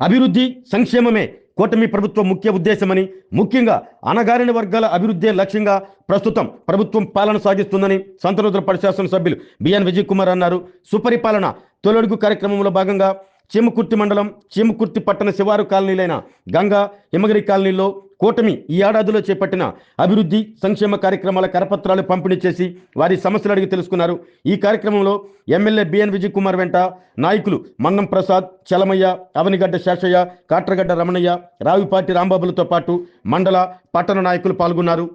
అభివృద్ధి సంక్షేమమే కూటమి ప్రభుత్వం ముఖ్య ఉద్దేశమని, ముఖ్యంగా అణగారిన వర్గాల అభివృద్ధి లక్ష్యంగా ప్రస్తుతం ప్రభుత్వం పాలన సాగిస్తుందని సంతనూతలపాడు శాసనసభ్యులు బిఎన్ విజయ్ కుమార్ అన్నారు. సుపరిపాలన తొలడుగు కార్యక్రమంలో భాగంగా చీమకుర్తి మండలం చీమకుర్తి పట్టణ శివారు కాలనీలైన గంగా హిమగిరి కాలనీలో కూటమి ఈ ఏడాదిలో చేపట్టిన అభివృద్ధి సంక్షేమ కార్యక్రమాల కరపత్రాలు పంపిణీ చేసి వారి సమస్యలు అడిగి తెలుసుకున్నారు. ఈ కార్యక్రమంలో ఎమ్మెల్యే బిఎన్ విజయ్ కుమార్ వెంట నాయకులు మన్నం ప్రసాద్, చలమయ్య, అవనిగడ్డ శేషయ్య, కాట్రగడ్డ రమణయ్య, రావిపాటి రాంబాబులతో పాటు మండల పట్టణ నాయకులు పాల్గొన్నారు.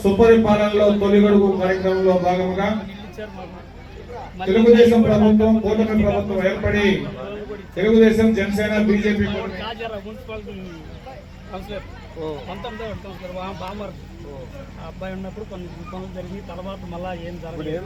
సుపరిపాలనలో తొలిగడుగు కార్యక్రమంలో భాగంగా తెలుగుదేశం ప్రభుత్వం కూటమి ప్రభుత్వం ఏర్పడి తెలుగుదేశం, జనసేన, బీజేపీ అబ్బాయి ఉన్నప్పుడు కొన్ని పనులు జరిగి తర్వాత మళ్ళా ఏం జరగలేదు.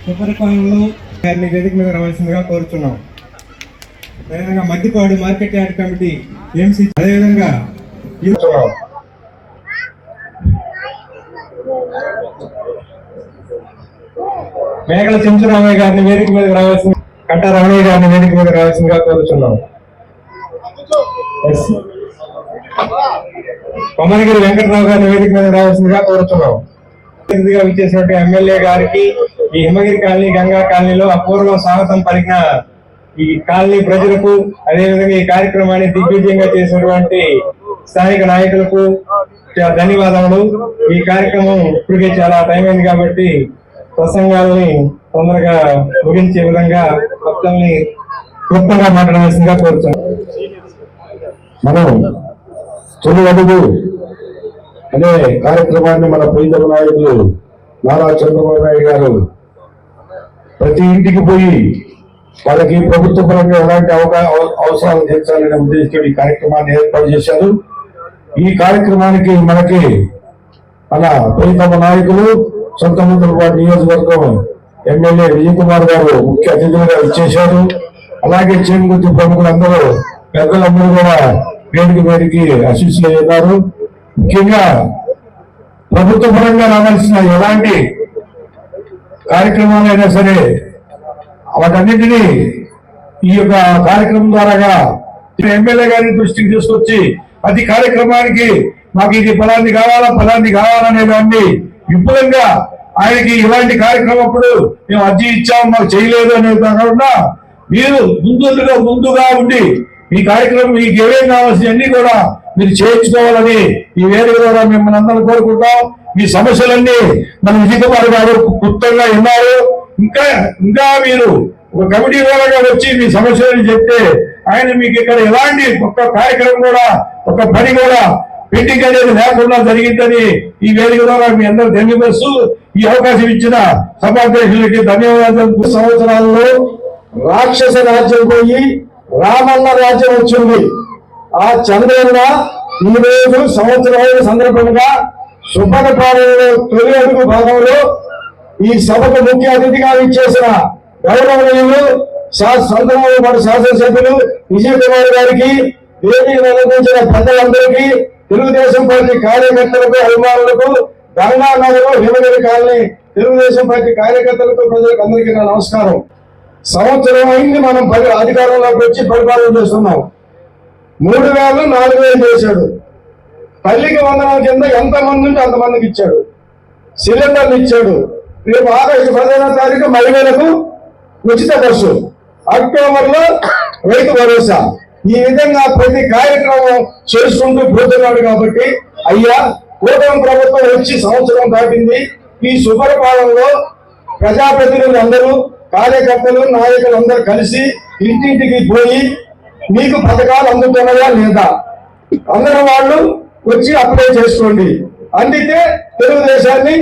సుపరిపాలనలో గారిని వేదిక మీద రావాల్సిందిగా కోరుతున్నాం. అదేవిధంగా Maddipadu market yard committee MC, అదేవిధంగా మేకల చెంచురామయ్య గారిని వేదిక మీద రావాల్సింది, కట్ట రమణయ్య గారిని వేదిక మీద రావాల్సిందిగా కోరుతున్నాం. కొమ్మనగిరి వెంకటరావు గారిని వేదిక మీద రావాల్సిందిగా కోరుతున్నాం. విచ్చేసినట్టు ఎమ్మెల్యే గారికి ఈ హిమగిరి కాలనీ, గంగా కాలనీలో అపూర్వ స్వాగతం పలికిన ఈ కాలనీ ప్రజలకు, అదేవిధంగా ఈ కార్యక్రమాన్ని దిగ్విజయంగా చేసినటువంటి స్థానిక నాయకులకు ధన్యవాదములు. ఈ కార్యక్రమం ఇప్పటికే చాలా టైం అయింది కాబట్టి ప్రసంగాలని తొందరగా ముగించే విధంగా భక్తుల్ని క్లుప్తంగా మాట్లాడాల్సిందిగా కోరుతున్నాం. మనం తొలి అడుగు అనే కార్యక్రమాన్ని మన ప్రీతమ నాయకులు నారా చంద్రబాబు నాయుడు గారు ప్రతి ఇంటికి పోయి వాళ్ళకి ప్రభుత్వ పరంగా ఎలాంటి అవసరాలు తీర్చాలనే ఉద్దేశంతో ఈ కార్యక్రమాన్ని ఏర్పాటు చేశారు. ఈ కార్యక్రమానికి మనకి మన ప్రియతమ నాయకులు సొంతమంత్రులపాటు నియోజకవర్గం ఎమ్మెల్యే విజయ్ కుమార్ గారు ముఖ్య అతిథులుగా ఇచ్చేశారు. అలాగే చేనుగుర్తి ప్రముఖులందరూ పెద్దలందరూ కూడా వేదికి ఆశీస్సులు. ముఖ్యంగా ప్రభుత్వ పరంగా రావాల్సిన ఎలాంటి కార్యక్రమాలైనా సరే వాటన్నింటినీ ఈ యొక్క కార్యక్రమం ద్వారాగా ఎమ్మెల్యే గారిని దృష్టికి తీసుకొచ్చి ప్రతి కార్యక్రమానికి మాకు ఇది ఫలాన్ని కావాలనే దాన్ని విపులంగా ఆయనకి ఇలాంటి కార్యక్రమం అప్పుడు మేము అర్జీ ఇచ్చాము మాకు చేయలేదు అనేది కాకుండా మీరు ముందుగా ఉండి ఈ కార్యక్రమం మీకు ఏమేం కావాల్సినవన్నీ కూడా మీరు చేయించుకోవాలని ఈ వేదిక ద్వారా మిమ్మల్ని అందరూ కోరుకుంటాం. మీ సమస్యలన్నీ మన విజయ్ కుమార్ గారు క్లుప్తంగా విన్నారు. ఇంకా మీరు ఒక కమిటీ ద్వారా వచ్చి మీ సమస్యలను చెప్తే ఆయన మీకు ఇక్కడ ఎలాంటి ఒక్క కార్యక్రమం కూడా ఒక పని కూడా పెండింగ్ అనేది లేకుండా జరిగిందని ఈ వేదిక ద్వారా మీ అందరూ తెలియపరుస్తూ ఈ అవకాశం ఇచ్చిన సభాధ్యక్షులకి ధన్యవాదాలు. సంవత్సరాల్లో రాక్షస రాజ్యం పోయి రామన్న రాజ్యం వచ్చింది. ఆ చంద్రన్న ఈ రోజు సంవత్సరాల సందర్భంగా శుభ్రపాలనలో తొలి అడుగు భాగంలో ఈ సభకు ముఖ్య అతిథిగా ఇచ్చేసిన గౌరవనీయులు సంతమాలపాటి శాసనసభ్యులు విజయ్ కుమార్ గారికి, వేదిక నిర్వహించిన పెద్దలందరికీ, తెలుగుదేశం పార్టీ కార్యకర్తలకు, అభిమానులకు, గంగానగర్ హిమగిరి కాలనీ తెలుగుదేశం పార్టీ కార్యకర్తలకు, ప్రజలకు అందరికీ నా నమస్కారం. సంవత్సరం అయింది మనం అధికారంలోకి వచ్చి పరిపాలన చేస్తున్నాం. 3000, 4000 చేశాడు. తల్లికి వందనాల కింద ఎంతమంది ఉంటే అంతమందికి ఇచ్చాడు. సిలిండర్లు ఇచ్చాడు. రేపు ఆగస్టు 15వ తారీఖు మహిళలకు ఉచిత బస్సు, అక్టోబర్లో రైతు భరోసా, ఈ విధంగా ప్రతి కార్యక్రమం చేసుకుంటూ పోతున్నాడు. కాబట్టి అయ్యా, కూటమి ప్రభుత్వం వచ్చి సంవత్సరం దాటింది. ఈ సుపరిపాలనలో ప్రజాప్రతినిధులు అందరూ, కార్యకర్తలు, నాయకులు అందరూ కలిసి ఇంటింటికి పోయి మీకు పథకాలు అందుతున్నాయా లేదా అందరూ వాళ్ళు వచ్చి అప్లై చేసుకోండి. అందితే తెలుగుదేశాన్ని,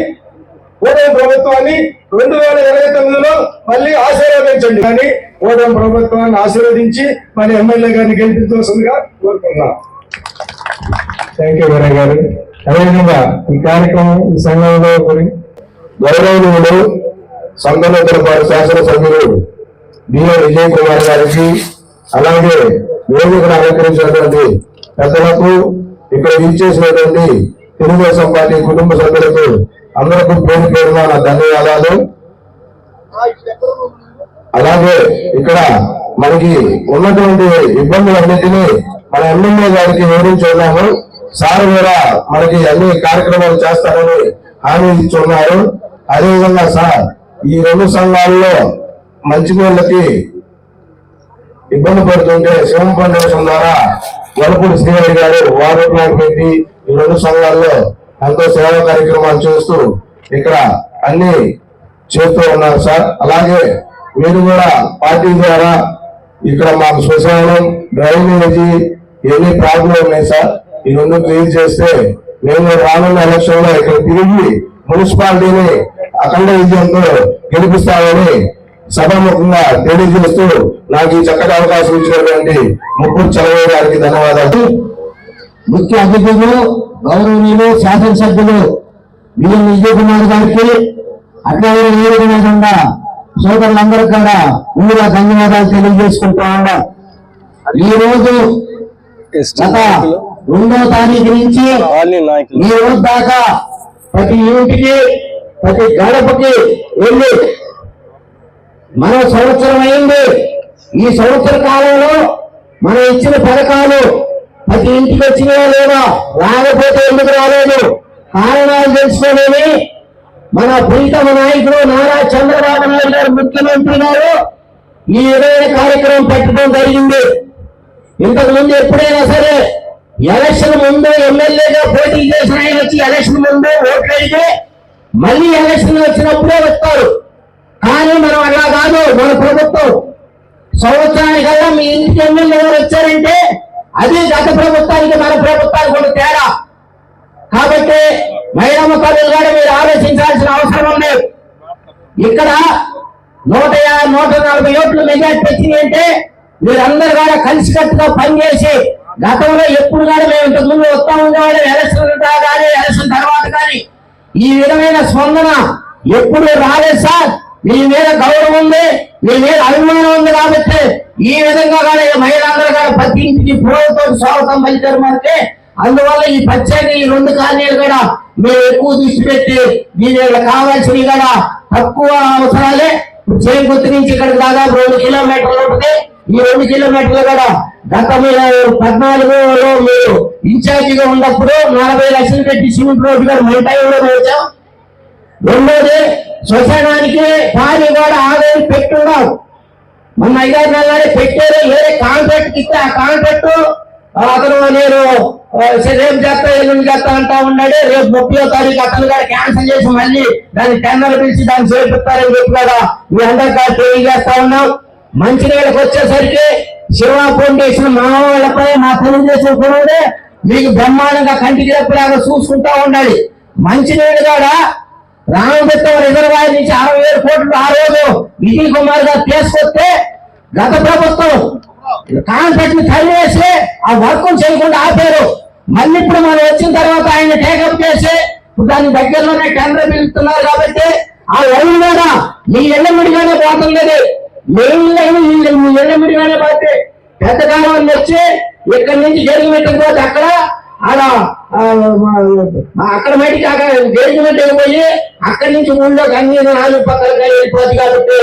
కూటమి ప్రభుత్వాన్ని 2029లో మళ్ళీ ఆశీర్వదించండి. కానీ కూటమి ప్రభుత్వాన్ని ఆశీర్వదించి మన ఎమ్మెల్యే గారిని గెలిపించవలసిందిగా కోరుకున్నాం. థ్యాంక్ యూ వీరయ్య గారు. అదేవిధంగా ఈ కార్యక్రమం ఈ సంఘంలో గౌరవనీయులు సంతమాలపాటి శాసనసభ్యులు బిఎన్ విజయ్ కుమార్ గారికి, అలాగే వేదికను అలంకరించినటువంటి పెద్దలకు, ఇక్కడ ఇచ్చేసినటువంటి తెలుగుదేశం పార్టీ కుటుంబ సభ్యులకు అందరికీ పేరు పేరున నా ధన్యవాదాలు. అలాగే ఇక్కడ మనకి ఉన్నటువంటి ఇబ్బందులన్నింటినీ మన ఎమ్మెల్యే గారికి వివరించున్నాము. సార్ కూడా మనకి అన్ని కార్యక్రమాలు చేస్తారని హామీ ఇచ్చున్నారు. అదేవిధంగా సార్ ఈ 2 సంఘాల్లో మంచినీళ్ళకి ఇబ్బంది పడుతుంటే శివం ఫౌండేషన్ ద్వారా వలపూడి శ్రీహరి గారు వాటర్ ప్లాంట్ పెట్టి ఈ 2 సంఘాల్లో ఎంతో సేవా కార్యక్రమాలు చేస్తూ ఇక్కడ అన్ని చేస్తూ ఉన్నారు సార్. అలాగే మీరు కూడా పార్టీ ద్వారా ఇక్కడ మాకు శ్మశానం, డ్రైనేజీ ఎన్ని ప్రాబ్లం ఉన్నాయి సార్, ఈ 2 క్లియర్ చేస్తే మేము రానున్న ఎలక్షన్ లో ఇక్కడ తిరిగి మున్సిపాలిటీని అఖండ విజయంతో గెలిపిస్తామని సభాముఖంగా తెలియజేస్తూ నాకు ఈ చక్కటి అవకాశం ఇచ్చినటువంటి ముప్పూరు చలవయ్య గారికి ధన్యవాదాలు. ముఖ్య అతిథులు గౌరవనీయులు శాసనసభ్యులు బిఎన్ విజయ్ కుమార్ గారికి, అట్లాగే నియోజకవర్గంగా సోదరులందరూ కూడా ముందుగా ధన్యవాదాలు తెలియజేసుకుంటా ఉన్నా. ఈ రోజు గత 2వ తారీఖు నుంచి ఈ రోజు దాకా ప్రతి ఇంటికి, ప్రతి గడపకి వెళ్ళి మన సంవత్సరం అయింది. ఈ సంవత్సర కాలంలో మనం ఇచ్చిన పథకాలు ప్రతి ఇంటికి వచ్చినాయా లేదా, రాకపోతే ఎందుకు రాలేదు కారణాలు తెలుసుకోలేని మన ప్రీతమ నాయకుడు నారా చంద్రబాబు నాయుడు గారు ముఖ్యమంత్రి గారు ఈ విధమైన కార్యక్రమం పెట్టడం జరిగింది. ఇంతకు ముందు ఎప్పుడైనా సరే ఎలక్షన్ ముందు ఎమ్మెల్యేగా పోటీ చేసిన ఆయన వచ్చి ఎలక్షన్ ముందు ఓట్లు అడిగి మళ్ళీ ఎలక్షన్ వచ్చినప్పుడే వస్తారు. కానీ మనం అలా కాదు. మన ప్రభుత్వం సంవత్సరానికల్లా మీ ఇంటికి ఎమ్మెల్యే గారు వచ్చారంటే అది గత ప్రభుత్వానికి మన ప్రభుత్వానికి కూడా తేడా. కాబట్టి మహిళా ముఖాలు కూడా మీరు ఆలోచించాల్సిన అవసరం ఉంది. ఇక్కడ 140 ఓట్లు మెజార్టీ వచ్చినాయి అంటే మీరందరూ కూడా కలిసికట్టుగా పనిచేసి గతంలో ఎప్పుడు కూడా మేము ఇంతకు ముందు వస్తా ఉండేవాళ్ళు ఎలక్షన్ కానీ ఎలక్షన్ తర్వాత కానీ ఈ విధమైన స్పందన ఎప్పుడు రాలేదు సార్. మీ మీద గౌరవం ఉంది, మీ మీద అభిమానం ఉంది కాబట్టి ఈ విధంగా కూడా మహిళలందరూ కూడా ప్రతి ఇంటికి పూలతో స్వాగతం పలికారు మనకి. అందువల్ల ఈ ప్రత్యేక ఈ 2 కాలనీలు కూడా మేము ఎక్కువ దృష్టి పెట్టి దీని కావాల్సినవి కూడా తక్కువ అవసరాలే. చేరుకుర్తి నుంచి ఇక్కడికి దాదాపు 2 కిలోమీటర్లు ఉంటుంది. ఈ 2 కిలోమీటర్లు కూడా గత 14లో మీరు ఇన్ఛార్జిగా ఉన్నప్పుడు 40 లక్షలు పెట్టి సిమెంట్ రోడ్డు గారు మన టైంలో వేసాం. రెండోది శ్మశానానికి భారీ కూడా ఆదాయం పెట్టున్నాం. మొన్న 5-6 నెలలే పెట్టారు. వేరే కాంట్రాక్ట్ ఇస్తే ఆ కాంట్రాక్ట్ అతను నేను రేపు చేస్తా ఎల్లుండి చేస్తా అంటా ఉన్నాడు. రేపు 30వ తారీఖు అతను కూడా క్యాన్సిల్ చేసి మళ్ళీ దాన్ని టెండర్ పిలిచి దాన్ని చేపిస్తారని చెప్పి కూడా మీ అందరికీ తెలియజేస్తా ఉన్నాం. మంచినీళ్ళకి వచ్చేసరికి శివ ఫౌండేషన్ మా వాళ్ళపై మా తెలుగుదేశం కూడా మీకు బ్రహ్మాండంగా కంటికి రెప్పలాగా చూసుకుంటా ఉండాలి. మంచినీళ్ళు కూడా రామబెత్తం రిజర్వాయర్ నుంచి 60,000 కోట్లు ఆ రోజు విజయ్ కుమార్ గారు తీసుకొస్తే గత ప్రభుత్వం కాంట్రాక్ట్ ని తల్లివేసి ఆ వర్క్ చేయకుండా ఆపారు. మళ్ళీ ఇప్పుడు మనం వచ్చిన తర్వాత ఆయన టేకప్ చేసి దాని దగ్గరలోనే టెండర్ పిలుస్తున్నారు కాబట్టి ఆ లైన్ కూడా మీ ఎల్లమిడిగానే పోతుంది. మెయిన్ లైన్ మీ ఎల్లమిడిగానే పోతే పెద్ద కాలం వచ్చి ఇక్కడి నుంచి జరిగినట్టు పోతే అక్కడ అక్కడ మటుకు అక్కడ జరిగినట్టు పోయి అక్కడి నుంచి ఊళ్ళోకి అన్ని 4 పక్కలకి వెళ్ళిపోతుంది కాబట్టి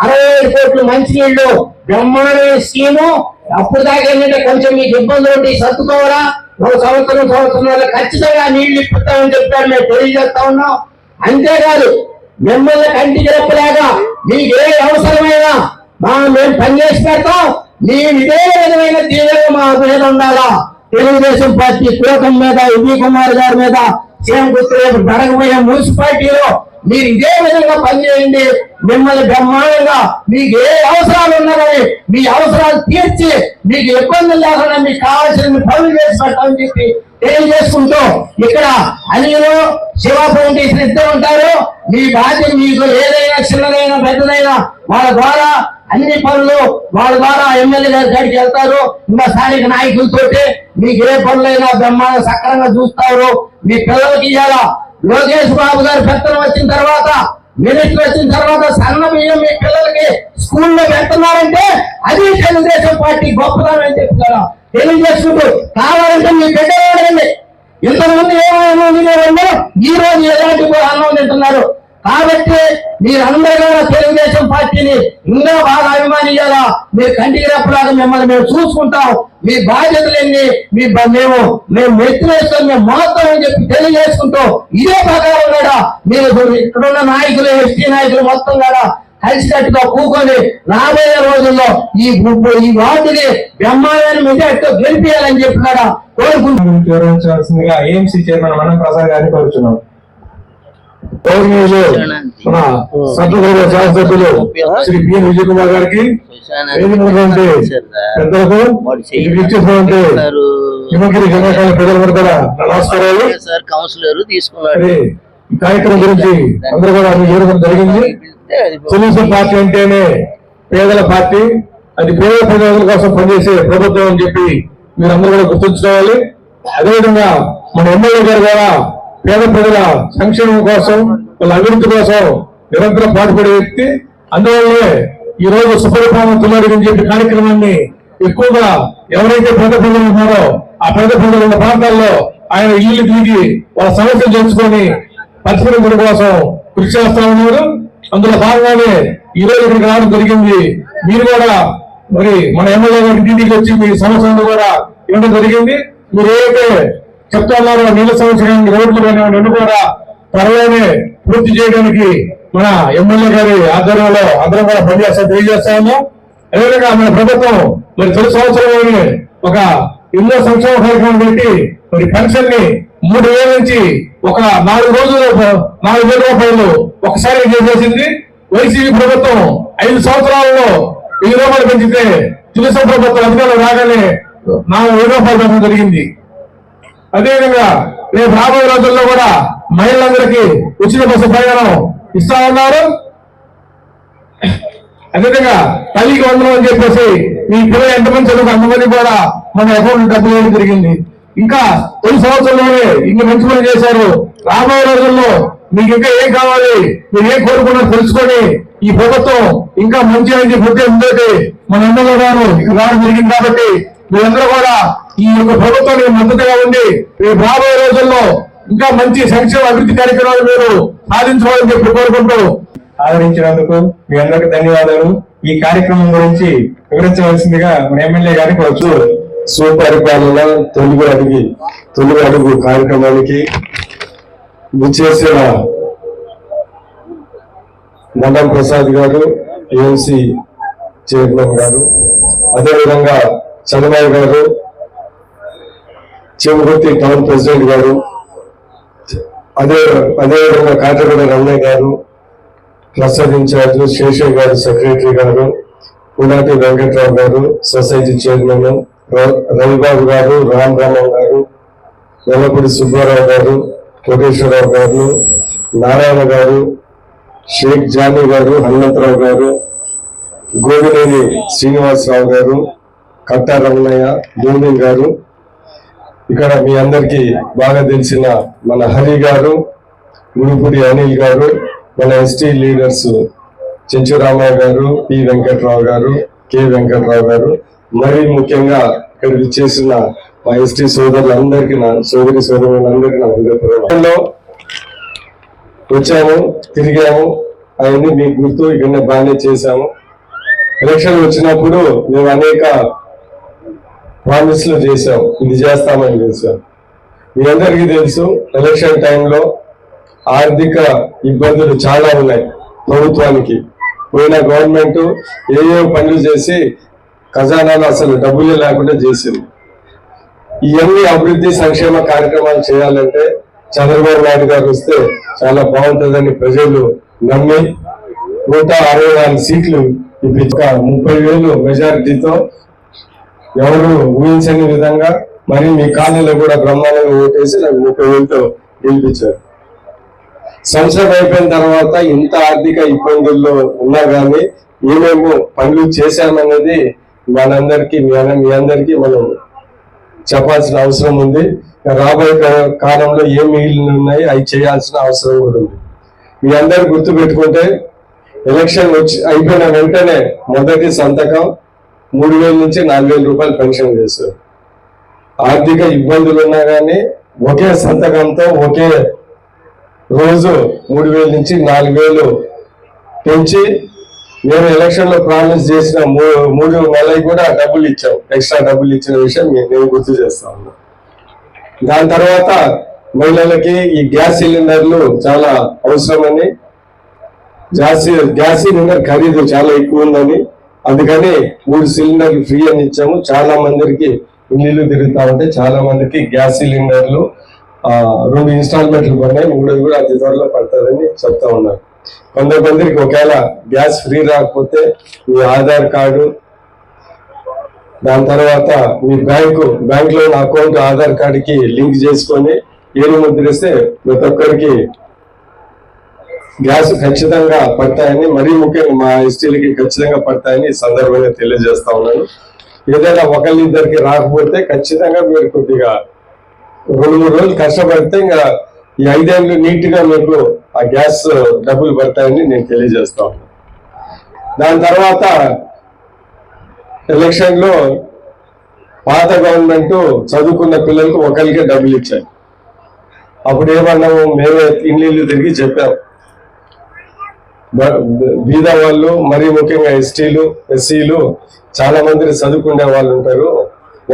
65 కోట్లు మంచినీళ్లు బ్రహ్మాండమైన స్కీము. అప్పుడు దాకా ఏంటంటే కొంచెం మీకు ఇబ్బందులు ఉంటే సర్దుకోవాలా. 1 సంవత్సరం ఖచ్చితంగా నీళ్లు ఇప్పిస్తామని చెప్పారు. మేము తెలియజేస్తా ఉన్నాం. అంతేకాదు మిమ్మల్ని కంటికి రెప్పలేక మీకు ఏ అవసరమైనా మేము పనిచేసి పెడతాం. మేము ఇదే విధమైన తీవ్రంగా మా మీద ఉండాలా. తెలుగుదేశం పార్టీ కూటమి మీద విజయ్ కుమార్ గారి మీద చేకూర్తి జరగబోయే మున్సిపాలిటీలో మీరు ఇదే విధంగా పనిచేయండి. మిమ్మల్ని బ్రహ్మాండంగా మీకు ఏ అవసరాలు ఉన్నారని మీ అవసరాలు తీర్చి మీకు ఇబ్బందులు లేకుండా మీకు కావాల్సిన పనులు చేసి పెట్టాలని చెప్పి తెలియజేసుకుంటూ ఇక్కడ అనిలు శివ ఫౌండేషన్ ఇద్దరు ఉంటారు. మీ బాధ్యత మీకు ఏదైనా చిన్నదైనా పెద్దదైనా వాళ్ళ ద్వారా అన్ని పనులు వాళ్ళ ద్వారా ఎమ్మెల్యే గారి కాడికి వెళ్తారు. ఇంకా స్థానిక నాయకులతోటి మీకు ఏ పనులైనా బ్రహ్మాండ సక్రంగా చూస్తారు. మీ పిల్లలకి ఇవ్వాలా. లోకేష్ బాబు గారు పెత్తనం వచ్చిన తర్వాత మినిస్టర్ వచ్చిన తర్వాత సన్న బియ్యం మీ పిల్లలకి స్కూల్లో పెడుతున్నారంటే అది తెలుగుదేశం పార్టీ గొప్పదనం అని చెప్తారా తెలియజేసుకుంటూ కావాలంటే మీ బిడ్డ వాడండి. ఇంతకుముందు ఏమైనా ఈ రోజు ఎలాంటి అన్నం తింటున్నారు కాబట్టి మీరందరూ కూడా తెలుగుదేశం పార్టీని ఇంకా బాగా అభిమానించాలా. మీరు కంటికి రెప్పలాగా మిమ్మల్ని మేము చూసుకుంటాం. మీ బాధ్యతలన్నీ మేము మెత్తులేస్తాం, మేము మోస్తాం అని చెప్పి తెలియజేసుకుంటూ ఇదే ప్రకారం కూడా మీరు ఇక్కడున్న నాయకులు ఎస్టీ నాయకులు మొత్తం కూడా కలిసికట్టుగా కూకొని రాబోయే రోజుల్లో ఈ వార్డుని బ్రహ్మాండాన్ని మెజార్టీతో గెలిపించాలని చెప్పి కూడా కోరుకుంటున్నాల్సిందిగా ఏఎంసీ చైర్మన్ మనం ప్రసాద్ గారిని కోరుచున్నాం. మన సభ్యులు శాసనసభ్యులు శ్రీ బిఎన్ విజయ్ కుమార్ గారికి పెద్దలకు ఇచ్చేసినటువంటి హిమగిరి జనకాల ప్రజలందరూ కూడా నమస్కారాలు. ఈ కార్యక్రమం గురించి అందరూ కూడా చేయడం జరిగింది. తెలుగుదేశం పార్టీ అంటేనే పేదల పార్టీ, అది పేద ప్రజల కోసం పనిచేసే ప్రభుత్వం అని చెప్పి మీరందరూ కూడా గుర్తుంచుకోవాలి. అదేవిధంగా మన ఎమ్మెల్యే గారు కూడా పేద ప్రజల సంక్షేమం కోసం వాళ్ళ అభివృద్ధి కోసం నిరంతరం పాటుపడే వ్యక్తి. అందువల్లే ఈ రోజు సుపరిపాలన తులాడి చెప్పి కార్యక్రమాన్ని ఎక్కువగా ఎవరైతే పేద ప్రజలు ఉన్నారో ఆ పేద ప్రజలు ఉన్న ప్రాంతాల్లో ఆయన ఇల్లు తిరిగి వాళ్ళ సమస్యలు తెలుసుకొని పరిష్కరించడం కోసం కృషి చేస్తా ఉన్నారు. అందులో భాగంగానే ఈ రోజు ఇక్కడికి రావడం జరిగింది. మీరు కూడా మరి మన ఎమ్మెల్యే గారి ఇంటికి వచ్చి మీ సమస్యలను కూడా ఇవ్వడం జరిగింది. మీరు ఏదైతే చెప్తా ఉన్నారో నీళ్ళ సమస్య కానీ రోడ్లు కానీ కూడా త్వరలోనే పూర్తి చేయడానికి మన ఎమ్మెల్యే గారి ఆధ్వర్యంలో అందరం కూడా పనిచేస్తా తెలియజేస్తా ఉన్నాం. అదేవిధంగా మన ప్రభుత్వం మరి తొలి సంవత్సరంలోనే ఒక ఎన్నో సంక్షేమ కార్యక్రమం పెట్టి మరి పెన్షన్ ని 3,000 నుంచి ఒక 4 రోజులు 4,000 రూపాయలు ఒకసారి చేసేసింది. వైసీపీ ప్రభుత్వం 5 సంవత్సరాలలో 1000 రూపాయలు పెంచితే తెలుగుదేశం ప్రభుత్వం అధికారులు రాగానే 4,000 రూపాయలు పెంచడం జరిగింది. అదేవిధంగా రేపు రాబోయే రోజుల్లో కూడా మహిళలందరికీ ఉచిత బస్సు ప్రయాణం ఇస్తా ఉన్నారు. అదేవిధంగా తల్లికి వందనం అని చెప్పేసి మీ పిల్లలు ఎంతమంది చదువుకు అంతమంది కూడా మన అకౌంట్ డబ్బులు వేయడం జరిగింది. ఇంకా తొలి సంవత్సరంలోనే ఇంకా మంచి పని చేశారు. రాబోయే రోజుల్లో మీకు ఇంకా ఏం కావాలి, మీరు ఏం కోరుకున్నారో తెలుసుకొని ఈ ప్రభుత్వం ఇంకా మంచి అని చెప్పి మన ఎమ్మెల్యే గారు ఇక్కడ రావడం జరిగింది. కాబట్టి మీరందరూ కూడా ఈ యొక్క ప్రభుత్వానికి మద్దతుగా ఉండి రేపు రాబోయే రోజుల్లో ఇంకా మంచి సంక్షేమ అభివృద్ధి కార్యక్రమాలు మీరు సాధించాలని చెప్పి కోరుకుంటూ ఆదరించినందుకు మీ అందరికీ ధన్యవాదాలు. ఈ కార్యక్రమం గురించి వివరించవలసిందిగా మన ఎమ్మెల్యే గారికి వచ్చు. సుపరిపాలన తొలి అడుగు కార్యక్రమానికి విచ్చేసిన మండం ప్రసాద్ గారు, ఏఎంసీ చైర్మన్ గారు, అదేవిధంగా చంద్రబాబు గారు, చెమగుర్తి టౌన్ ప్రెసిడెంట్ గారు, అదేవిధంగా కాటగూడ రమణయ్య గారు, క్లస్టర్ ఇన్ఛార్జ్ శేషయ్య గారు, సెక్రటరీ గారు, పునాటి వెంకట్రావు గారు, సొసైటీ చైర్మన్ రవిబాబు గారు, రామరామన్ గారు, వెల్లపూడి సుబ్బారావు గారు, కోటేశ్వరరావు గారు, నారాయణ గారు, షేక్ జానీ గారు, హనుమంతరావు గారు, గోవినేని శ్రీనివాసరావు గారు, కట్టా రమణయ్య, భూమి గారు, ఇక్కడ మీ అందరికీ బాగా తెలిసిన మన హరి గారు, గురుపుడి అనిల్ గారు, మన ఎస్టీ లీడర్స్ చెంచురామయ్య గారు, పి వెంకట్రావు గారు, కె వెంకట్రావు గారు, మరీ ముఖ్యంగా ఇక్కడ విచ్చేసిన మా ఎస్టీ సోదరులందరికీ సోదరులందరికీ నా హృదయపూర్వకంలో వచ్చాము, తిరిగాము. అవన్నీ మీకు గుర్తు, ఇక్కడ బాగానే చేశాము. ఎలక్షన్ వచ్చినప్పుడు మేము అనేక ప్రామిస్లు చేశాం, ఇది చేస్తామని చేశాం. మీ అందరికీ తెలుసు ఎలక్షన్ టైంలో ఆర్థిక ఇబ్బందులు చాలా ఉన్నాయి ప్రభుత్వానికి. పోయిన గవర్నమెంట్ ఏ పనులు చేసి ఖజానాలో అసలు డబ్బులే లేకుండా చేసింది. ఇవన్నీ అభివృద్ధి సంక్షేమ కార్యక్రమాలు చేయాలంటే చంద్రబాబు నాయుడు గారు వస్తే చాలా బాగుంటుందని ప్రజలు నమ్మి 164 సీట్లు ఇప్పించక 30,000 మెజారిటీతో ఎవరు ఊహించని విధంగా మరి మీ కాలనీలో కూడా బ్రహ్మాండంగా ఓటేసి నాకు 30,000తో గెలిపించారు. సంవత్సరం అయిపోయిన తర్వాత ఇంత ఆర్థిక ఇబ్బందుల్లో ఉన్నా కానీ ఏమేమో పనులు చేశామన్నది మనందరికీ మీ అందరికీ మనం చెప్పాల్సిన అవసరం ఉంది. రాబోయే కాలంలో ఏం మిగిలిన ఉన్నాయి అవి చేయాల్సిన అవసరం కూడా ఉంది. మీ అందరు గుర్తు పెట్టుకుంటే ఎలక్షన్ అయిపోయిన వెంటనే మొదటి సంతకం 3,000 నుంచి 4,000 రూపాయలు పెన్షన్ చేశారు. ఆర్థిక ఇబ్బందులు ఉన్నా కానీ ఒకే సంతకంతో ఒకే రోజు 3,000 నుంచి 4,000 పెంచి మేము ఎలక్షన్ లో ప్రామిస్ చేసిన 3 నెలలకు కూడా డబ్బులు ఇచ్చాం. ఎక్స్ట్రా డబ్బులు ఇచ్చిన విషయం నేను గుర్తు చేస్తా ఉన్నా. దాని తర్వాత మహిళలకి ఈ గ్యాస్ సిలిండర్లు చాలా అవసరమని, గ్యాస్ సిలిండర్ ఖరీదు చాలా ఎక్కువ ఉందని అందుకని 3 సిలిండర్లు ఫ్రీ అని ఇచ్చాము. చాలా మందికి ఇల్లు తిరుగుతా ఉంటే చాలా మందికి గ్యాస్ సిలిండర్లు 2 ఇన్స్టాల్మెంట్లు పడినాయి, 3 కూడా అతి త్వరలో పడుతుందని చెప్తా ఉన్నారు. కొందరికి ఒకవేళ గ్యాస్ ఫ్రీ రాకపోతే మీ ఆధార్ కార్డు, దాని తర్వాత మీ బ్యాంక్ లోన్ అకౌంట్ ఆధార్ కార్డుకి లింక్ చేసుకొని ఏలు ముద్రిస్తే ప్రతి ఒక్కరికి గ్యాస్ ఖచ్చితంగా పడతాయని, మరీ ముఖ్యంగా మా ఎస్టీలకి ఖచ్చితంగా పడతాయని ఈ సందర్భంగా తెలియజేస్తా ఉన్నాను. ఏదైనా ఒకళ్ళిద్దరికి రాకపోతే ఖచ్చితంగా మీరు కొద్దిగా 2-3 రోజులు కష్టపడితే ఇంకా ఈ 5 ఏళ్ళు నీట్ గా మీకు ఆ గ్యాస్ డబ్బులు పడతాయని నేను తెలియజేస్తా ఉన్నాను. దాని తర్వాత ఎలక్షన్ లో పాత గవర్నమెంట్ చదువుకున్న పిల్లలకు ఒకరికే డబ్బులు ఇచ్చాయి. అప్పుడు ఏమన్నాము, మేమే ఇల్లు తిరిగి చెప్పాము, బీద వాళ్ళు మరీ ముఖ్యంగా ఎస్టీలు ఎస్సీలు చాలా మంది చదువుకునే వాళ్ళు ఉంటారు.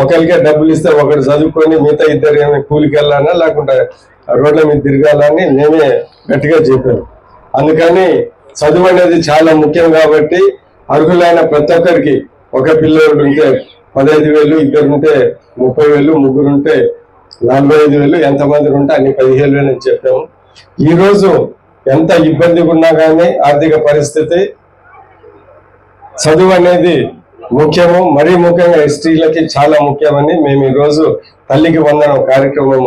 ఒకరికే డబ్బులు ఇస్తే ఒకరు చదువుకొని మిగతా ఇద్దరు ఏమి కూలికి వెళ్ళాలా లేకుంటే రోడ్ల మీద తిరగాలని మేమే గట్టిగా చెప్పాము. అందుకని చదువు అనేది చాలా ముఖ్యం కాబట్టి అర్హులైన ప్రతి ఒక్కరికి, ఒక పిల్లోడు ఉంటే 15,000, ఇద్దరు ఉంటే 30,000, ముగ్గురు ఉంటే 45,000, ఎంతమంది ఉంటే అన్ని 15,000 అని చెప్పాము. ఈరోజు ఎంత ఇబ్బందిగా ఉన్నా కానీ ఆర్థిక పరిస్థితి, చదువు అనేది ముఖ్యము, మరీ ముఖ్యంగా ఎస్టీలకి చాలా ముఖ్యమని మేము ఈరోజు తల్లికి వందనం కార్యక్రమం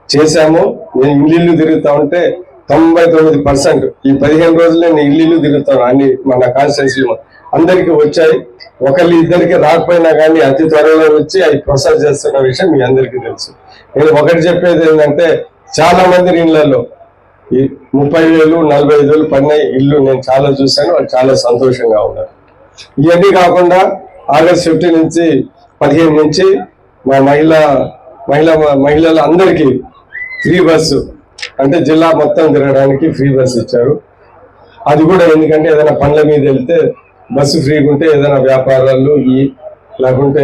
చేశాము. నేను ఇల్లు తిరుగుతా ఉంటే 99% ఈ 15 రోజులు నేను ఇల్లు తిరుగుతాను అన్ని మన కాన్స్టిట్యున్సీలో. అందరికీ వచ్చాయి. ఒకళ్ళు ఇద్దరికి రాకపోయినా కానీ అతి త్వరలో వచ్చి అవి ప్రొసెస్ చేస్తున్న విషయం మీ అందరికీ తెలుసు. నేను ఒకటి చెప్పేది ఏంటంటే, చాలా మంది ఇళ్లలో ఈ 30,000 45,000 పడిన ఇల్లు నేను చాలా చూశాను. వాళ్ళు చాలా సంతోషంగా ఉన్నారు. ఇవన్నీ కాకుండా ఆగస్ట్ 15 నుంచి 15 నుంచి మా మహిళల అందరికీ ఫ్రీ బస్సు, అంటే జిల్లా మొత్తం తిరగడానికి ఫ్రీ బస్సు ఇచ్చారు. అది కూడా ఎందుకంటే ఏదైనా పనుల మీద వెళ్తే బస్సు ఫ్రీగా ఉంటే ఏదైనా వ్యాపారాలు లేకుంటే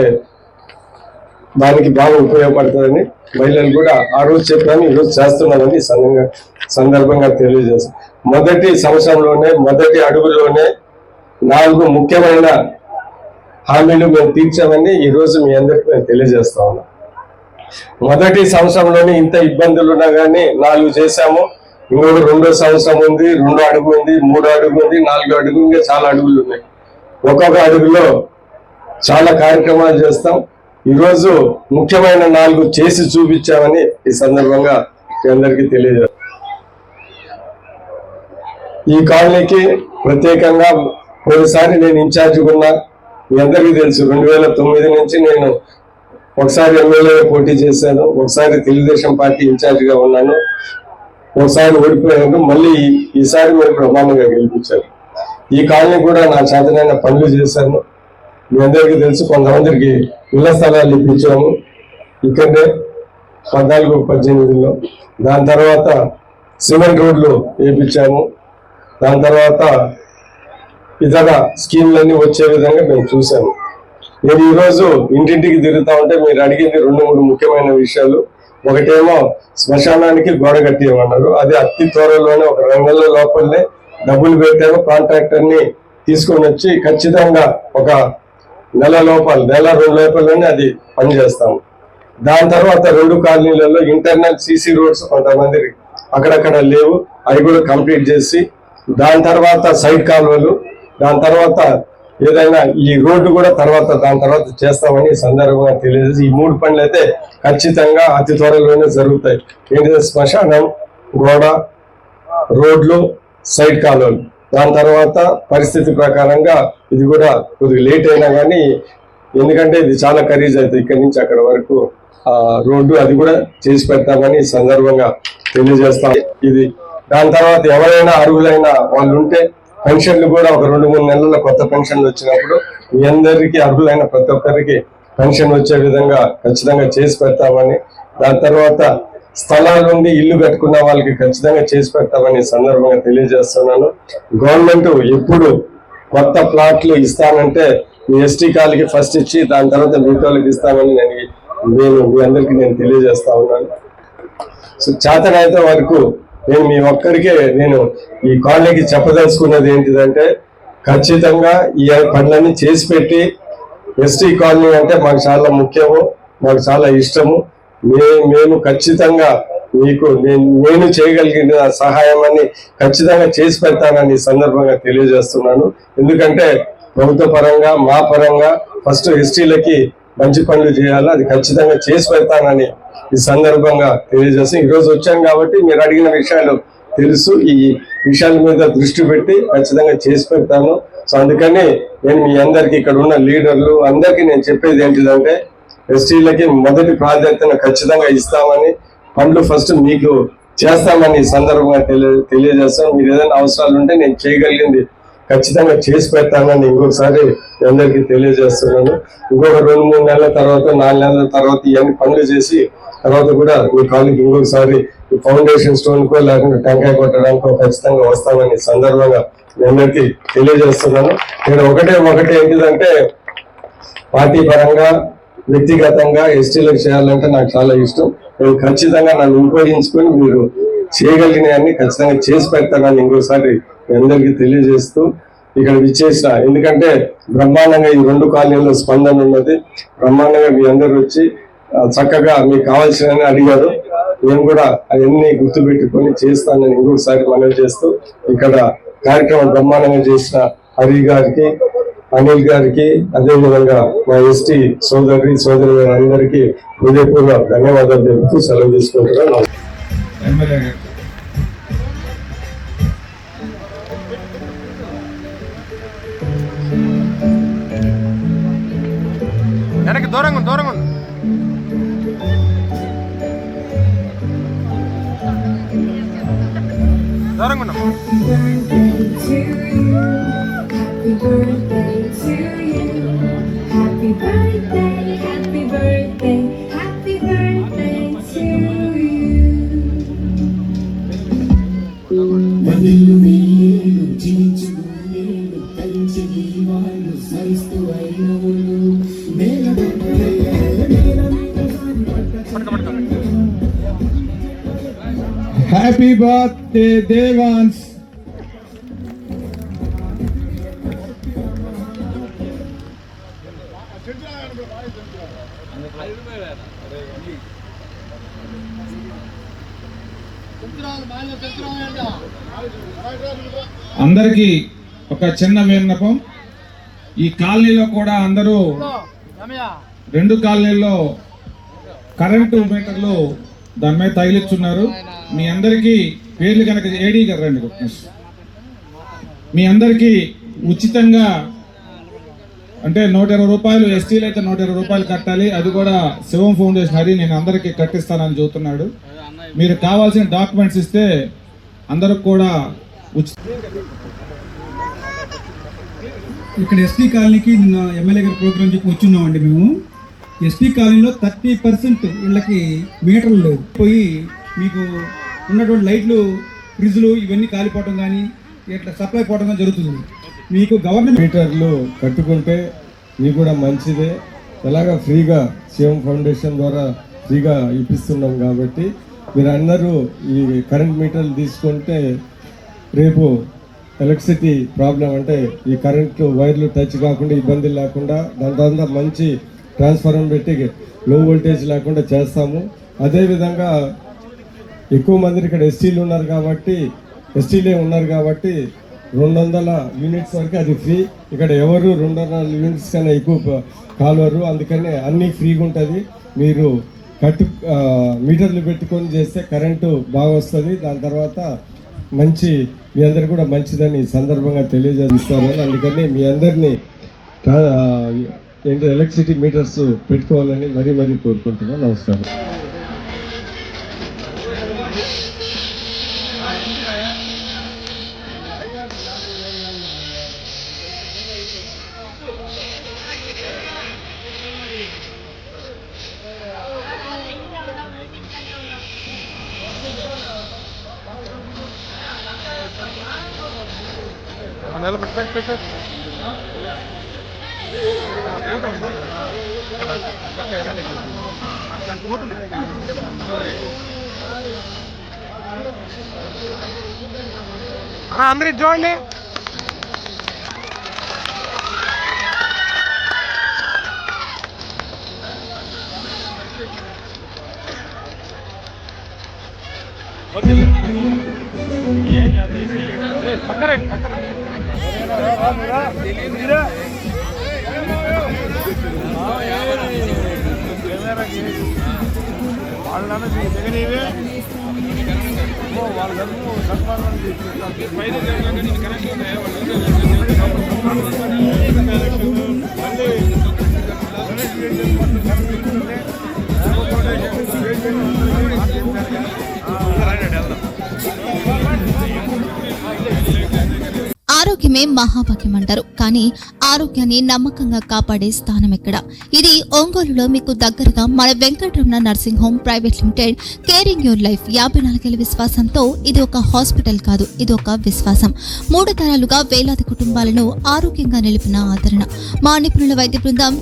దానికి బాగా ఉపయోగపడుతుందని మహిళలు కూడా ఆ రోజు చెప్పాను, ఈరోజు చేస్తున్నామని సందర్భంగా తెలియజేస్తాను. మొదటి సంవత్సరంలోనే మొదటి అడుగులోనే 4 ముఖ్యమైన హామీలు మేము తీర్చామని ఈరోజు మీ అందరికీ మేము తెలియజేస్తా ఉన్నాం. మొదటి సంవత్సరంలోనే ఇంత ఇబ్బందులు ఉన్నా కానీ 4 చేశాము. ఇంకొక 2వ సంవత్సరం ఉంది, 2వ అడుగు ఉంది, 3వ అడుగు ఉంది, 4వ అడుగు, ఇంకా చాలా అడుగులు ఉన్నాయి. ఒక్కొక్క అడుగులో చాలా కార్యక్రమాలు చేస్తాం. ఈరోజు ముఖ్యమైన 4 చేసి చూపించామని ఈ సందర్భంగా మీ అందరికీ తెలియజేస్తాం. ఈ కాలనీకి ప్రత్యేకంగా ఒకసారి నేను ఇన్ఛార్జిగా ఉన్నా. మీ అందరికీ తెలుసు, 2009 నుంచి నేను ఒకసారి ఎమ్మెల్యే పోటీ చేశాను, ఒకసారి తెలుగుదేశం పార్టీ ఇన్ఛార్జిగా ఉన్నాను, ఒకసారి ఓడిపోయాను. మళ్ళీ ఈసారి మీరు ప్రమాణంగా గెలిపించారు. ఈ కాలనీ కూడా నా చేతనైన పనులు చేశాను. మీ అందరికీ తెలుసు, కొంతమందికి ఇళ్ల స్థలాలు ఇప్పించాము ఇక్కడే 14-18లో. దాని తర్వాత సిమెంట్ రోడ్లు వేయించాము. దాని తర్వాత ఇతర స్కీమ్లన్నీ వచ్చే విధంగా మేము చూసాము. నేను ఈరోజు ఇంటింటికి తిరుగుతా ఉంటే మీరు అడిగింది 2-3 ముఖ్యమైన విషయాలు. ఒకటేమో శ్మశానానికి గోడ కట్టియమన్నారు. అది అతి త్వరలోనే ఒక 2 నెలల లోపలనే డబ్బులు పెట్టాము. కాంట్రాక్టర్ని తీసుకొని వచ్చి ఖచ్చితంగా ఒక 1-2 లోపలనే అది పనిచేస్తాము. దాని తర్వాత 2 కాలనీలలో ఇంటర్నల్ సీసీ రోడ్స్ కొంతమంది అక్కడక్కడ లేవు, అవి కూడా కంప్లీట్ చేసి, దాని తర్వాత సైడ్ కాలువలు, దాని తర్వాత ఏదైనా ఈ రోడ్డు కూడా దాని తర్వాత చేస్తామని సందర్భంగా తెలియజేసి, ఈ 3 పనులు అయితే ఖచ్చితంగా అతి త్వరలోనే జరుగుతాయి. ఏంటంటే శ్మశానం, గోడ, రోడ్లు, సైడ్ కాలువలు. దాని తర్వాత పరిస్థితి ప్రకారంగా ఇది కూడా కొద్దిగా లేట్ అయినా కానీ, ఎందుకంటే ఇది చాలా ఖరీదు అవుతుంది ఇక్కడి నుంచి అక్కడ వరకు రోడ్డు, అది కూడా చేసి పెడతామని సందర్భంగా తెలియజేస్తాం. ఇది దాని తర్వాత ఎవరైనా అర్హులైన వాళ్ళు ఉంటే పెన్షన్లు కూడా ఒక 2-3 నెలల కొత్త పెన్షన్లు వచ్చినప్పుడు మీ అందరికీ అర్హులైన ప్రతి ఒక్కరికి పెన్షన్ వచ్చే విధంగా ఖచ్చితంగా చేసి పెడతామని, దాని తర్వాత స్థలాల నుండి ఇల్లు కట్టుకున్న వాళ్ళకి ఖచ్చితంగా చేసి పెడతామని సందర్భంగా తెలియజేస్తున్నాను. గవర్నమెంట్ ఎప్పుడు కొత్త ప్లాట్లు ఇస్తానంటే మీ ఎస్టీ కాలకి ఫస్ట్ ఇచ్చి దాని తర్వాత మిగతా వాళ్ళకి ఇస్తామని నేను మీ అందరికీ తెలియజేస్తా ఉన్నాను. సో చేతనైతే వరకు నేను మీ ఒక్కరికే నేను ఈ కాలనీకి చెప్పదలుచుకున్నది ఏంటిదంటే, ఖచ్చితంగా ఈ పనులన్నీ చేసి పెట్టి, ఎస్టీ కాలనీ అంటే మాకు చాలా ముఖ్యము, మాకు చాలా ఇష్టము. మేము ఖచ్చితంగా మీకు నేను చేయగలిగిన సహాయం అని ఖచ్చితంగా చేసి పెడతానని సందర్భంగా తెలియజేస్తున్నాను. ఎందుకంటే ప్రభుత్వ పరంగా మా పరంగా ఫస్ట్ ఎస్టీలకి మంచి పనులు చేయాలి, అది ఖచ్చితంగా చేసి పెడతానని ఈ సందర్భంగా తెలియజేస్తాను. ఈరోజు వచ్చాను కాబట్టి మీరు అడిగిన విషయాలు తెలుసు, ఈ విషయాల మీద దృష్టి పెట్టి ఖచ్చితంగా చేసి పెడతాను. సో అందుకని నేను మీ అందరికి ఇక్కడ ఉన్న లీడర్లు అందరికీ నేను చెప్పేది ఏంటిదంటే, ఎస్టీలకి మొదటి ప్రాధాన్యతను ఖచ్చితంగా ఇస్తామని, పనులు ఫస్ట్ మీకు చేస్తామని ఈ సందర్భంగా తెలియజేస్తాను. మీరు ఏదైనా అవసరాలు ఉంటే నేను చేయగలిగింది ఖచ్చితంగా చేసి పెడతానని ఇంకొకసారి అందరికీ తెలియజేస్తున్నాను. ఇంకొక 2-3 నెలల తర్వాత 4 నెలల తర్వాత ఇవన్నీ పనులు చేసి తర్వాత కూడా మీ కాలనీకి ఇంకొకసారి ఫౌండేషన్ స్టోన్కో లేకుంటే టెంకాయ కొట్టడానికో ఖచ్చితంగా వస్తామని సందర్భంగా మీ అందరికీ తెలియజేస్తున్నాను. నేను ఒకటే ఏంటిదంటే, పార్టీ పరంగా వ్యక్తిగతంగా ఎస్టీలకు చేయాలంటే నాకు చాలా ఇష్టం. నేను ఖచ్చితంగా నన్ను ఉపయోగించుకొని మీరు చేయగలిగినవన్నీ ఖచ్చితంగా చేసి పెడతానని ఇంకోసారి మీ అందరికీ తెలియజేస్తూ ఇక్కడ విచ్చేసిన, ఎందుకంటే బ్రహ్మాండంగా ఈ 2 కాలనీల్లో స్పందన ఉన్నది. బ్రహ్మాండంగా మీ అందరూ వచ్చి చక్కగా మీకు కావాల్సినవి అడిగారు. నేను కూడా అవన్నీ గుర్తుపెట్టుకొని చేస్తానని ఇంకొకసారి మనవి చేస్తూ, ఇక్కడ కార్యక్రమం బ్రహ్మాండంగా చేసిన హరి గారికి, అనిల్ గారికి, అదేవిధంగా మా ఎస్టీ సోదరి అందరికీ హృదయపూర్వక ధన్యవాదాలు తెలుపుతూ సెలవు తీసుకుంటున్నాను. ఎమ్మెల్యే గారు వెనక్కి దూరంగా దూరంగా దూరంగా Happy birthday to you. Happy birthday, happy birthday, happy birthday to you. మదిలు మేలు జీవించుకునేలు తరించి దీవాలు సరిస్తూ అయినోళ్ళు హ్యాపీ బర్త్డే దేవాన్స్. అందరికీ ఒక చిన్న విన్నపం, ఈ కాలనీలో కూడా అందరూ 2 కాలనీల్లో కరెంటు మీటర్లు దాని మీద తగిలిస్తున్నారు. మీ అందరికీ పేర్లు కనుక ఏడీ గారు రండి, మీ అందరికీ ఉచితంగా అంటే 120 రూపాయలు, ఎస్టీలు అయితే 120 రూపాయలు కట్టాలి. అది కూడా శివం ఫౌండేషన్ హరి నేను అందరికీ కట్టిస్తానని చెబుతున్నాడు. మీరు కావాల్సిన డాక్యుమెంట్స్ ఇస్తే అందరికి కూడా ఇక్కడ ఎస్టీ కాలనీకి నిన్న ఎమ్మెల్యే గారి ప్రోగ్రాం చెప్పి వచ్చున్నామండి. మేము ఎస్టీ కాలనీలో 30% వీళ్ళకి మీటర్లు లేవు. పోయి మీకు ఉన్నటువంటి లైట్లు, ఫ్రిడ్జ్లు ఇవన్నీ కాలిపోవడం కానీ ఇట్లా సప్లై పోవడం కానీ జరుగుతుంది. మీకు గవర్నమెంట్ మీటర్లు కట్టుకుంటే మీకు కూడా మంచిదే. ఎలాగా ఫ్రీగా శివం ఫౌండేషన్ ద్వారా ఫ్రీగా ఇప్పిస్తున్నాం కాబట్టి మీరు అందరూ ఈ కరెంట్ మీటర్లు తీసుకుంటే రేపు ఎలక్ట్రిసిటీ ప్రాబ్లం అంటే ఈ కరెంటు వైర్లు టచ్ కాకుండా ఇబ్బంది లేకుండా దాని తర్వాత మంచి ట్రాన్స్ఫార్మర్ పెట్టి లో వోల్టేజ్ లేకుండా చేస్తాము. అదేవిధంగా ఎక్కువ మంది ఇక్కడ ఎస్టీలే ఉన్నారు కాబట్టి 200 యూనిట్స్ వరకు అది ఫ్రీ. ఇక్కడ ఎవరు 200 యూనిట్స్ కన్నా ఎక్కువ కాలువరు, అందుకని అన్నీ ఫ్రీగా ఉంటుంది. మీరు మీటర్లు పెట్టుకొని చేస్తే కరెంటు బాగా వస్తుంది. దాని తర్వాత మంచి మీ అందరు కూడా మంచిదని ఈ సందర్భంగా తెలియజేస్తారు. అందుకని మీ అందరినీ ఎలక్ట్రిసిటీ మీటర్స్ పెట్టుకోవాలని మరీ కోరుకుంటున్నాను. నమస్కారం. అందరూ చూడండి. ఆరోగ్యమే మహాభాగ్యం అంటారు, కానీ ఆరోగ్యాన్ని నమ్మకంగా కాపాడే స్థానం ఎక్కడ? ఇది ఒంగోలులో మీకు దగ్గరగా మన Venkataramana nursing home private limited. Caring your life 54 ఏళ్ల విశ్వాసంతో ఇది ఒక హాస్పిటల్ కాదు, ఇది ఒక విశ్వాసం. 3 తరాలుగా వేలాది కుటుంబాలను ఆరోగ్యంగా నిలిపిన ఆదరణ. మా నిపుణుల వైద్య బృందం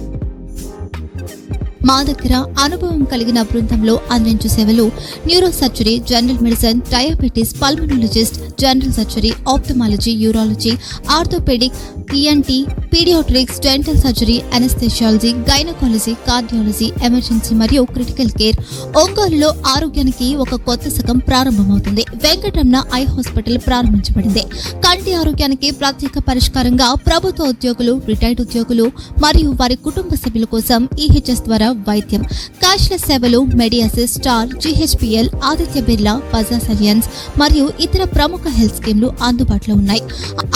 మా దగ్గర అనుభవం కలిగిన బృందంలో అందించే సేవలు neuro surgery, general medicine, diabetes, pulmonologist, general surgery, ophthalmology, urology, orthopaedic, ENT, paediatrics, dental surgery, anaesthesiology, gynaecology, cardiology, emergency మరియు క్రిటికల్ కేర్. ఒంగోలులో ఆరోగ్యానికి ఒక కొత్త శకం ప్రారంభమవుతుంది. వెంకటరమణ ఐ హాస్పిటల్ ప్రారంభించబడింది. కంటి ఆరోగ్యానికి ప్రత్యేక పరిష్కారంగా ప్రభుత్వ ఉద్యోగులు, రిటైర్డ్ ఉద్యోగులు మరియు వారి కుటుంబ సభ్యుల కోసం ఈహెచ్ఎస్ ద్వారా వైద్యం, క్యాష్లెస్ సేవలు, Mediassist, star, GHPL, Aditya Birla, Bajaj Allianz మరియు ఇతర ప్రముఖ హెల్త్ స్కీమ్లు అందుబాటులో ఉన్నాయి.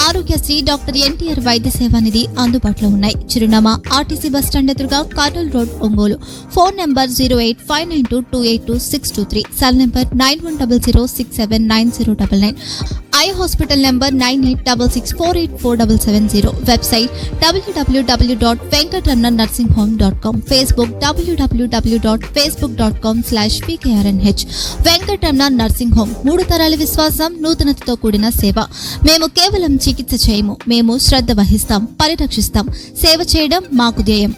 ఆరోగ్యశ్రీ, డాక్టర్ ఎన్టీఆర్ వైద్య సేవానిధి అందుబాటులో ఉన్నాయి. చిరునామా ఆర్టీసీ బస్టాండ్ ఎదురుగా Kurnool road, Ongole. Phone number 08592282623, cell number 9100679099, eye hospital number 9866484770, website www.venkatramannursing.com, Facebook www.facebook.com/pkrnh. Venkataramana nursing home, 3 తరాల విశ్వాసం, నూతనతతో కూడిన సేవ. మేము కేవలం చికిత్స చేయము, మేము శ్రద్ధ వహిస్తాం, పరిరక్షిస్తాం. సేవ చేయడం మాకు ధ్యేయం.